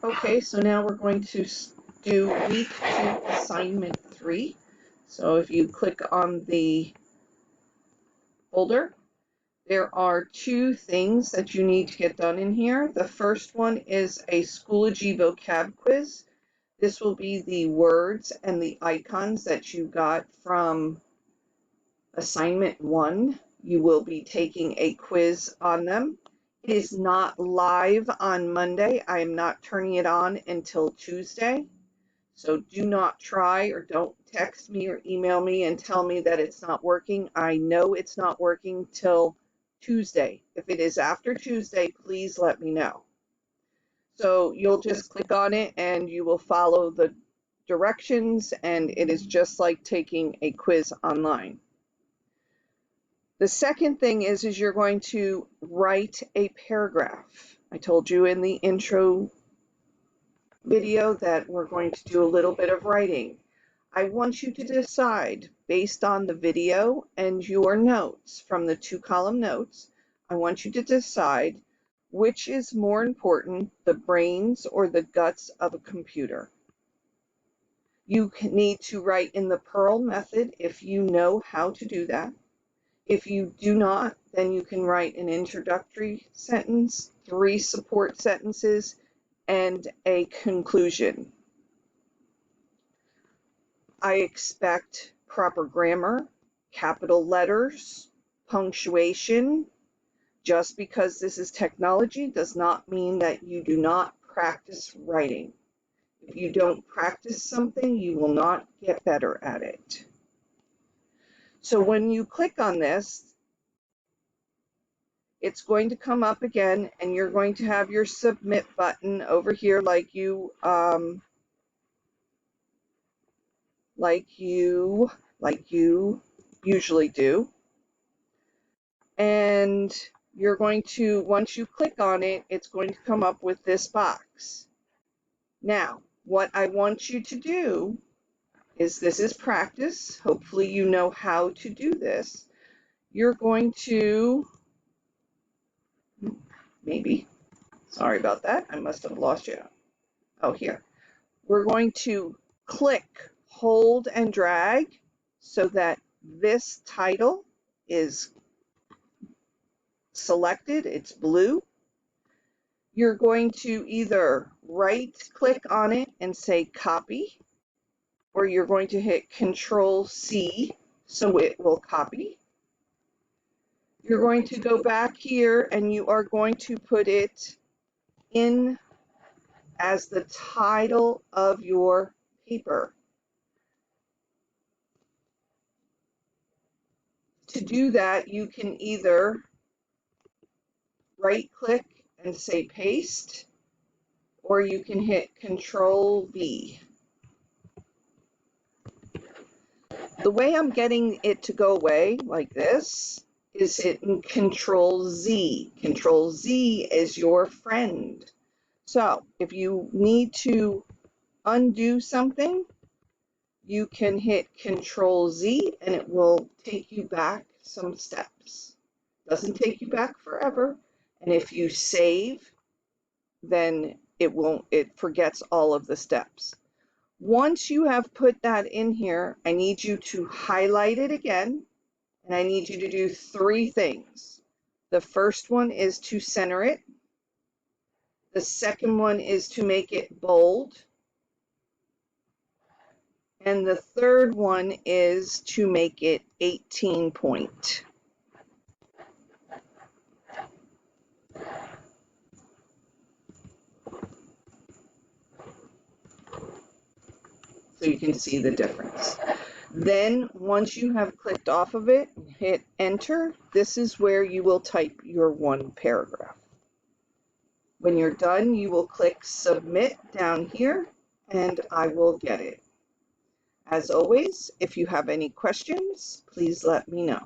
Okay, so now we're going to do week 2, assignment 3. So if you click on the folder, there are 2 things that you need to get done in here. The first one is a Schoology vocab quiz. This will be the words and the icons that you got from assignment 1. You will be taking a quiz on them. It is not live on Monday. I am not turning it on until Tuesday. So do not try, or don't text me or email me and tell me that it's not working. I know it's not working till Tuesday. If it is after Tuesday, please let me know. So you'll just click on it and you will follow the directions, and it is just like taking a quiz online. The second thing is you're going to write a paragraph. I told you in the intro video that we're going to do a little bit of writing. I want you to decide, based on the video and your notes from the 2-column notes, I want you to decide which is more important, the brains or the guts of a computer. You need to write in the Pearl method if you know how to do that. If you do not, then you can write an introductory sentence, 3 support sentences, and a conclusion. I expect proper grammar, capital letters, punctuation. Just because this is technology does not mean that you do not practice writing. If you don't practice something, you will not get better at it. So when you click on this, it's going to come up again, and you're going to have your submit button over here like you usually do. And you're going to, once you click on it, it's going to come up with this box. Now, what I want you to do is, this is practice. Hopefully you know how to do this. You're going to, maybe, sorry about that, I must have lost you. Oh, here. We're going to click, hold, and drag so that this title is selected, it's blue. You're going to either right-click on it and say copy, or you're going to hit Control-C so it will copy. You're going to go back here and you are going to put it in as the title of your paper. To do that, you can either right-click and say paste, or you can hit Control-V. The way I'm getting it to go away like this is hitting Control-Z. Control-Z is your friend. So if you need to undo something, you can hit Control-Z and it will take you back some steps. Doesn't take you back forever. And if you save, then it forgets all of the steps. Once you have put that in here, I need you to highlight it again, and I need you to do 3 things. The first one is to center it. The second one is to make it bold. And the third one is to make it 18 point. So you can see the difference. Then once you have clicked off of it, hit enter. This is where you will type your 1 paragraph. When you're done, you will click submit down here and I will get it. As always, if you have any questions, please let me know.